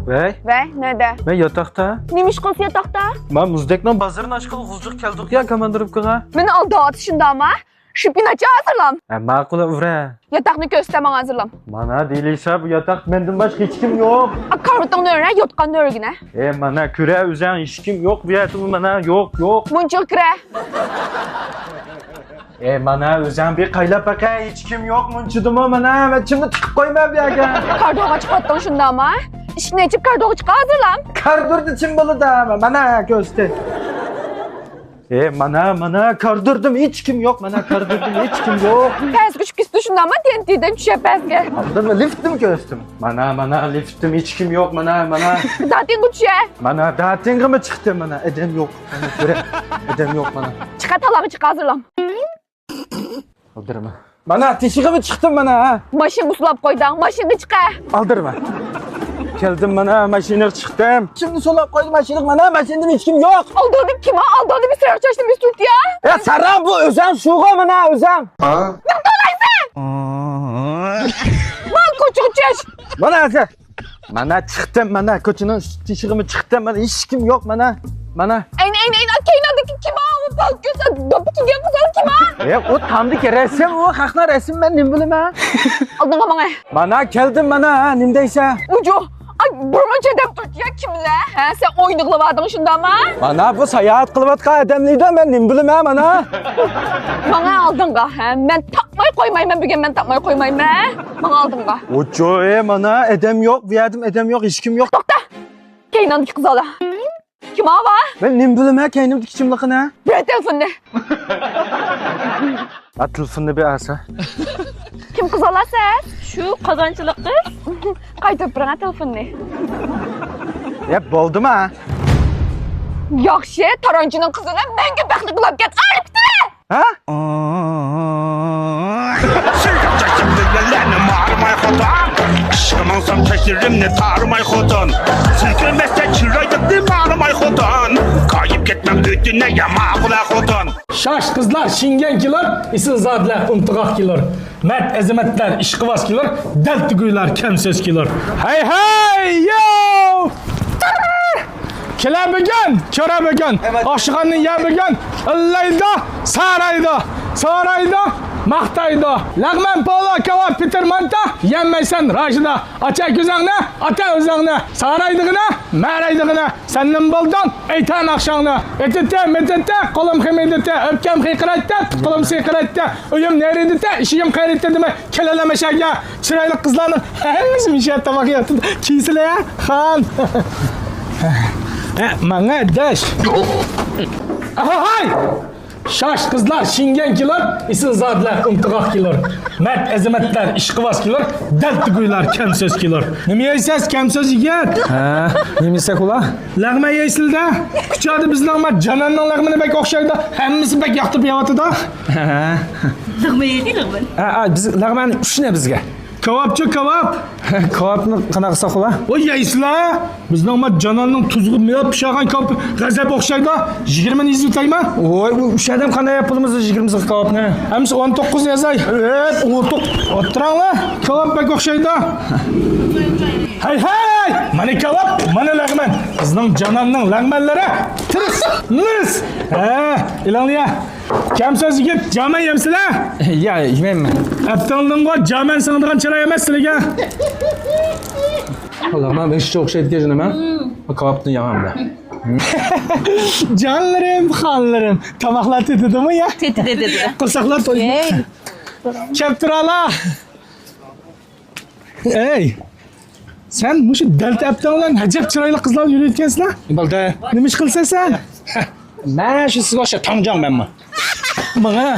Vay, nerede? ben yatakta. Neymiş kız yatakta? Ben muzdekten bazarın aşkılı huzur geldik ya kamandırıp kığa. Beni aldı atışında ama. Şipinaçı hazırlam. Makul uvre. Yatakını göstermen hazırlam. Bana değilse bu yatak benden başka hiç kim yok. Karvıtın örüne, yotkan örgüne. Bana küre üzen hiç kim yok. Bu yatımı bana yok. Munçul kire. Bana üzen bir kayla baka hiç kim yok munçudumu bana. Ben şimdi tıkıp koymam ya gel. Kardoğa çıkarttın şunda ama. İşine içip kardoğa çıkar hazırlam. Kardırdı çimbalı da bana göster. Bana kardırdım hiç kim yok. Bana kardırdım hiç kim yok. Ters güç pis şunda ama tentiden düşepezge. Aldın mı liftim göğüstüm. Bana liftim hiç kim yok bana. Zaten güç ya. Bana daha tengime çıktı bana. Edem yok. Bana göre edem yok bana. Çıkar talağı çıkar hazırlam. Aldırma. Bana ateşime çıktın bana ha. Maşin busulap koydun, maşini çıkar. Aldırma. Geldim bana maşine çıktım. Şimdi solak koydum maşine bana maşinde hiç kim yok. Aldığını kime? Aldığını bir sıra çeştim bir sürt ya. Ya Serhan bu özen şuğa bana özen. Mal koçuk çeş. Bana özen. Bana çıktım bana koçunun tişimi çıktım bana hiç kim yok bana. En Keyna'daki kime? O bak güzel. Döpü ki gel kime? O tanıdık resim o hakna resim ben ne bileyim ha. Aldın ama ne? Bana geldin bana ha nimdeyse. Ucu. Ay burma çedem tut ya kimle? He sen oyunlukla vardın şunda ama. Bana bu seyahat kılıvatka adamlıydı ben ne bileyim ha bana. Bana aldın ga he. Ben takmayı koymayayım ben bugün ben takmayı koymayayım he. Bana aldın ga. Ucu bana edem yok verdim edem yok hiç kim yok. Dokta. Keyna'daki kız ala. Kim ama? Ben ne bileyim ha kendim dikişimlikine ha. Bir telefonla. Atılsın bir asa. Kim kız ala sen? Şu kazançlık kız. Kaydır bana telefonla. Ya oldu mu ha? Yaxşı, Tarancının kızına məngə bəxtli qılab get. Arif bitire! Ha? Sürgüncəkimliklərini marmay xodan Şımansam təklirimni tarmay xodan Silkilməsə kiraydıqni marmay xodan Kayıp getməm ödünə yamaqla xodan Şaş kızlar, şingen kiler, isilzadlar, untuqaq kiler. Mert ezimetler, işqivas kiler, del tügüyler, kemsöz kiler. Hey yo! Kile bugün, köre bugün, aşıqanın ye bugün, ıllayda, sarayda, maqtayda. Lağmen polo, kebap, pitir manta, yenmeysen rajda. Aça güzəngni, ata özəngni, saraydığını, mərəydığını. Səndən boldan, eytan akşanını. Etete, kolum xemedete, öpkem xeyqirette, kolum seyqirette. Uyum neredete, işiyim kayrette deme, keleleme şəgə. Çıraylı kızlarının, hepsi bir şey tabak yaptı. Kisile ya, han. Bana deş. Hay! Şaş kızlar, şingen kiler, isilzadlar, untuqaq kiler. Mert ezimetler, işqivas kiler, del tügüyler, kemsöz kiler. Nimi yeysiz, kemsöz yiyet? Nemisek ula? Lağma yeysil de. Küçüğadı biz lağma, cananın lağmını bek okşaydı. Hemmisi bek yaktırıp yavatı da. Lığma yedi lığma. Biz lağmanın üçüne bizge. Kebapçı kebap. Kebapını qanaqsa ula? O yeysila. Biz lağma cananın tuzlu meyap pişagan kebap gazap okşaydı. 20'ni izleyeyim. Oy, üç adam qanday yapılımızı 20 kebapını. Hemisi 19 yazay. Evet, 19. Oturan la. Kebap bek okşaydı. Hey! Mani kebap, mani lağman. Bizning cananning lağmanlari tiris, niris. İlanlıya. Kemsöz yigit, jamen yemsizlar? Ya, yemeyman. Aptalınğa jamen sığdırgan çıray emas sizlarga. Lağman beşçe o'xshaydi kejinaman. Kebapni yemam ben. Canlarım, xonlarim. Tomoqlar tetidimi ya? Dedi. Qursaqlar to'ydi. Kep turala. Ey. Sen mushu dalta aptallar ajab chiroyli qizlar yurayotgansizlar? Balda, nima ish qilsasan? Mana shu sizga o'sha tomjon menman. Bana.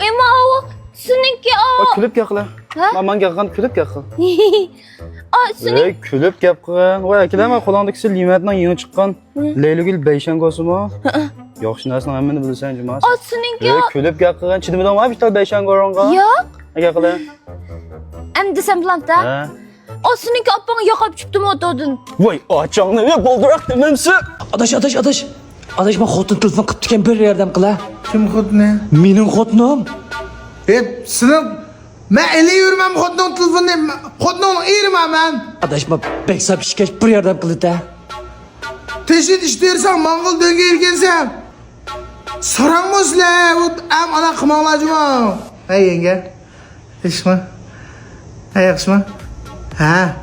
Ema o, seninki o. Kulüp yakla. Maman yakın kulüp yakın. Senin Kulüp yakın. Vay akilama qo'lingdagi limatdan yeni chiqqan Leylugul Beyshangosi mi? Yaxshi narsani hammani bilsan jumas. seninki o. Kulüp yakın. Chidimidan var bitta Beyshangoronga. Yok. Yakla. Endi sen bilanda. Ha. O seninki apang yoqib chiqdimi o'todin. Voy, ochongni ve boldiroq demamsi. Adaş, ben xotin telefon qilib ekan bir yerdan qila. Kim xotni? Mening xotinim. Senin ben ele yürümem kodunun telefonunu kodunun eğirmem ben. Adaşma pek sap şikeş bir yardım kılıt ha. Teşhit işlersen mangıl döngü erkensen. Soranmaz la. Am ana kımalacıma. Hey yenge. Yakışma. Hey yakışma. Ha.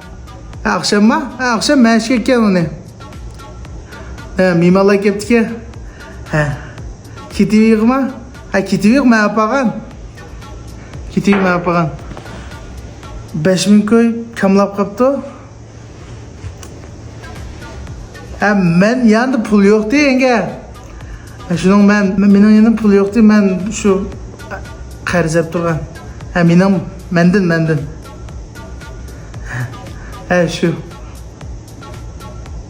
Akşam mı? Akşam meşk etken onu. Mimalak yaptık ya. Ha. Kitivi yıkma. Ha kitivi yıkma yapagan. Kitivi mi yapagan. 5000 koy kamlap kaptı. Ha men yanında pul yok diye yenge. Şunun menin yanında pul yok diye men şu qarz yap turgan. Ha menden. Ha şu.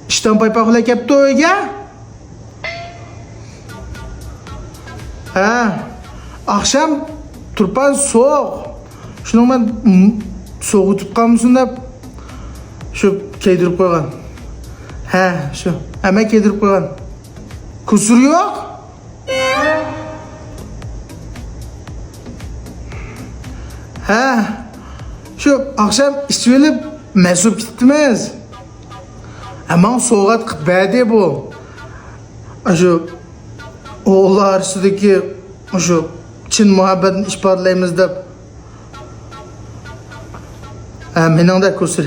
İşten paypaqla kaptı o ya. Ha. Akşam turpan soğuk. Şunun ben soğutup kalmışsın da şu keydirip koygan. He şu hemen kedirip koygan. Kusur yok. He şu akşam içvelip mesup gitmez. Hemen soğuğat kıtbedi bu. Şu oğullar arasındaki şu Çin muhabbetin işparlayımız da menin de kusur.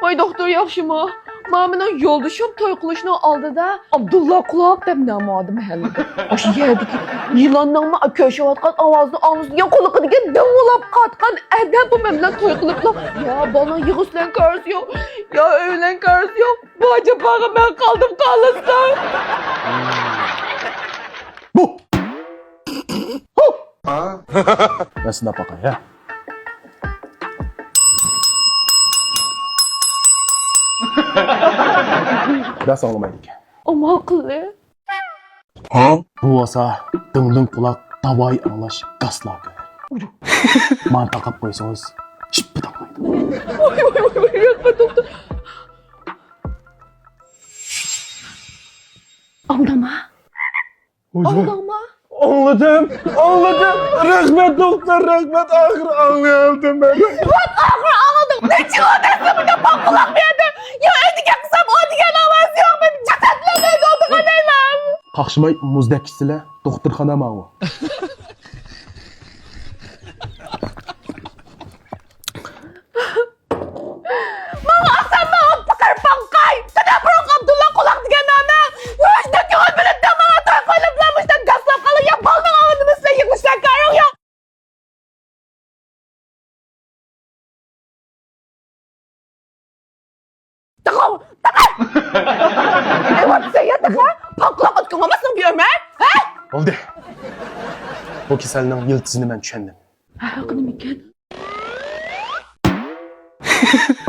Ay doktor yaxşımı? Mənim yoldaşım toy qilishni oldida Abdulla Qulab deb nom oldim hali. O'sha yerdagi yilonning ko'shayotgan ovozni og'ziga quliqiga davlab qatgan adam bu bilan toy qiliblar. Ya bana yig'islan qarzi yo'q. Ya o'ylan qarzi yo'q. Bu ajabaga men qoldim qolisdan. Nasıl da bakay ya? Biraz ağlamaydık. Aman qildi. Bu olsa dındın kulak davay anlaş gasla görer. Man takap koysanız şıppı takmaydı. Yakma doktor. Aldama. Aldama. Anladım. Rahmet doktor, rahmet. Ahır anlayabildim ben. Ne çıkardın bu da pakulak bir yerde? Ya ödüge kısam ödüge namaz yok benim cesetlerine doğdu kadeyim. Kakşımay muzdek kişiyle doktorxana mı o? Bana aksan bana pakar pankay. Tada bırak Abdullah kulak diye nama. Üstteki o birlikte bana toy koyuplamış da gaslap kalın ya baldan ağzını size yıkmışlar karın ya. Takam. Ne var bize ya takam? Paklak atkamamasın bir ömer. Ha? Oldu. Bu keselinin yıldızını ben düşendim. Hakkını iken.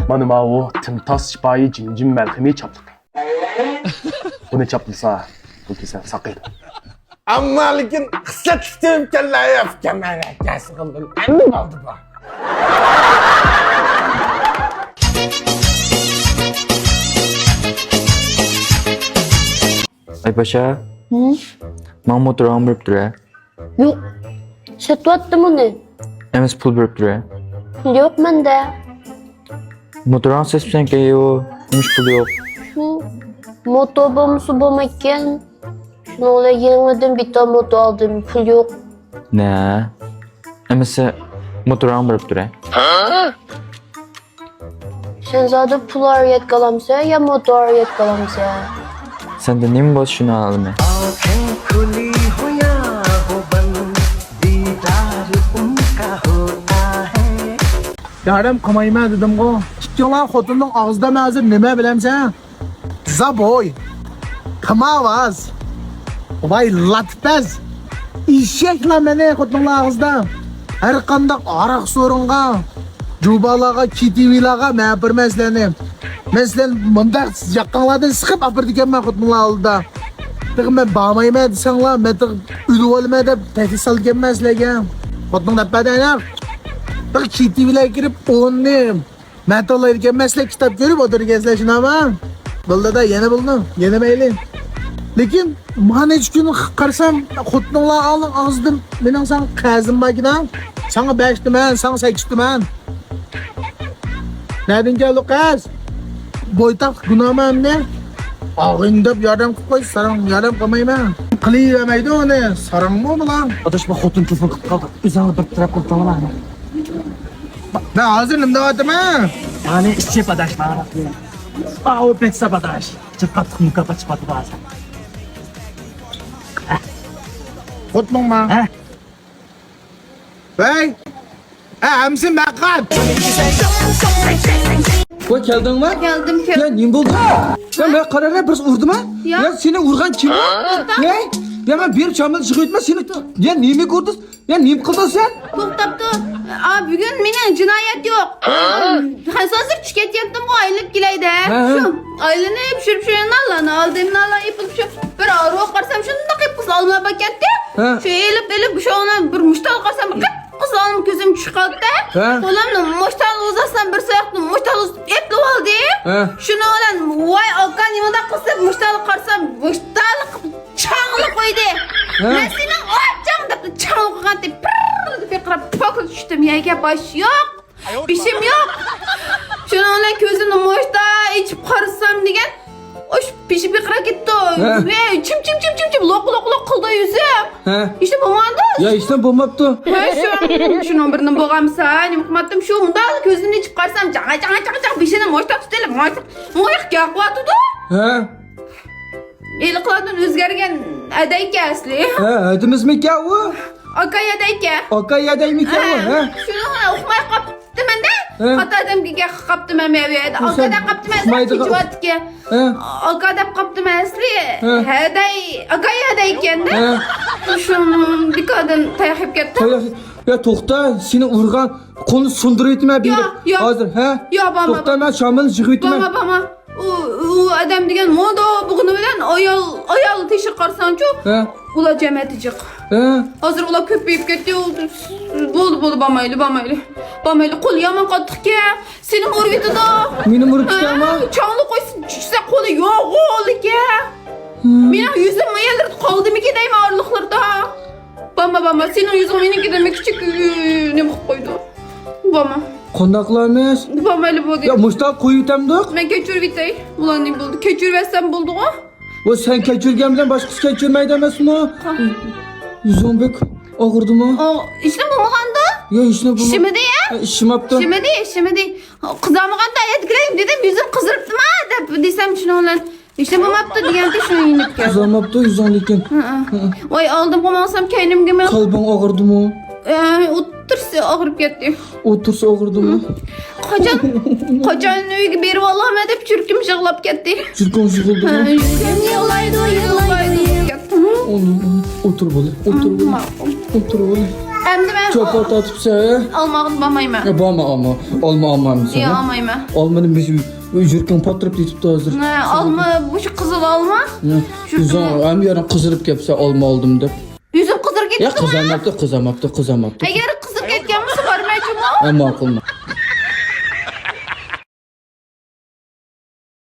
Manım o tımtas şipayi cimcim merhemi çaplık. Bu ne çaplıysa bu kesel sakıydı. Amma lekin qislat tutum kellaya fikirmaya gelsin qildim. Endi oldu bu. Ay paşa. Mahmut rahım verip duruyor. Yok. Setvatdım onu. Emes pul verip duruyor. Yok mende. Motoran seslen geliyor. Hiç pul yok. Şu motobam subam eken. Şunu öyle yeniden bir tane moto aldım. Pul yok. Ne? Emese motoran verip duruyor. Sen zaten pul arayet kalamsa ya moto arayet kalamsa. Sen de ne mi boz şunu alalım ya? Yarım kamayma dedim go. Çıkıyorlar xotunun ağızda mazır nime bilemsen. Zaboy. Kamavaz. Vay latpez. İşekla mene xotunun ağızda. Her kandak arak sorunga. Cubalaga, kitivilaga mepir meslenim. Meslen mındak yakınlardan sıkıp apır diken ben xotunun ağızda. Tık ben bağmayma desen la. Ben tık ülü olma da tehdit sal diken meslegen. Xotunun tepeden yak. Bak KTV'ler girip onlayım. Metalar meslek kitap görüp otur gezleşin ama. Bulda da yeni buldum. Yeni mailin. Lekin man necha kun qarsam xotininglar oldin og'zidan mening san qazim bagidam. Sana 5 tuman, sana 8 tuman. Nereden geldi kız? Boytak günahman ne? Ağındap yardım koy, sarang yardım kılmayman. Kılıyamaydı onu, sarang mı lan? Adashma xotin telefon qilib qoldi. O'zingni bir taraf qilib tolaman. Ben hazır nimde vardım ha? Mani ishchi adashma. O peksa adash. Chiqib qattiq mukofot chiqadi ba'zan. Kutmang ma. Ha? Bey! Hamsin bakat! Voy keldingmi? Geldim ki. Ya nima bo'ldi? Ya men qarara bir urdimi? Ya. Ya seni urgan kim? Ya men bir chamil chiqayotma seni. Ya nima ko'rdingiz? Ya nima qilding sen? To'xtab tur. Bugun mening jinoyat yo'q. Hozir tushketyaptim bu aylanib kelaydi. Shu aylanib pishirib Allahni oldimni Alloh epilib shu bir aro qarsam shundoq qilib qizolma bakatda. Shu elib shu ona bir mushtal qarsam qizolma ko'zim tushib qoldi. Qo'limni mushtal uzasam bir so'qni mushtal eplib oldi. Shuni bilan voy aka nimada qilsa mushtal qarsam mushtal changli qo'ydi. Men seni ocham deb changli qo'ygan deb fikrab pokil tushdim. Yaga bosh yo'q. Bishim yo'q. Shuni bilan ko'zimni mushta ichib qarsam degan oş pişip bir kıra gitti. Ve çim lok kıldı yüzüm. İşte bulmadı. Ya işte bo'lmabdi. Şunun birini boğamsa, nimkımattım şu munda gözünü içip karsam cağa bir şeyden moşta tutalım. Moyak yakvadı da. Elikladın özgergen adayke asli. Adımızmı ki o? Akay adayke. Akay adaymi ki o? Şunu okumaya kaptım ben de. Hatta adam ki kaptım emeviyede. Akada kaptım asli çiçivat ki. Akada kaptım asli. Akay adayken de. Şunun bir kadın tayakıp gitti. Ya to'xta, seni urgan qo'lni sundirib etma beri. Yo'q. Hozir, ha? Yo'q, bama. To'xta, men shamil chiqib etma. Bama. O adam degan moda bug'uni bilan ayol teshib qarsanchu. Ular jamiyatijiq. Hozir ular ko'payib ketdi. Bo'ldi bamayli. Qo'l yomon qattiqki. Seni urib etdi. Meni urib ketdimi? Changli qo'ysin, tushsa qo'li yo'q o'lika. Mening yuzim mayildirib qoldimikin deymi orliqlarda. Bama, senin yüzün benimki demek küçük ne bu koydu. Bama. Qanday qilamiz? Bamayli bo'ldi. Ya mushtab qo'yib o'tamdiq. Men kechirib bitay. Ulan ne bo'ldi? Kechirversam bo'ldi-ku. O sen kechirgan bilan boshqasi kechirmaydi emasmi? Yuzumbek og'irdimi? İşte bo'lmaganda? Yo, ishni bu. Ishimidi ya? Ishimabdi. Ishimidi. Qizamaganda ayat kirayim dedim, yuzim qiziribdimi deb desam shuni bilan İşte bo'lmabdi deganda shuni yinib keldi. Qizamabdi yuzing lekin. Voy oldim qolmasam kaynimga men. Qalbing og'irdimi? O'tirsa og'rib ketdi. O'tirsa og'irdimi? Qachon uyga berib olaman deb churkim yig'lab ketdi. Churkim yig'ildimi? Yig'laydi. O'tir bola. O'tir bola. Endi men Cho'por tatibsan. olmag'in bo'lmayman. Olmayman sen. Yo'q, olmayman. Olmani biz yurkim patirib ketibdi hozir. Olma, bu shu qizil olma. Yuzing ham yarim qizirib kelsa olma oldim deb. Yuzim qizir ketdi. Ya qizamabdi. Agar qizib ketgan bo'lsa bormaychimi? Ammo qilma.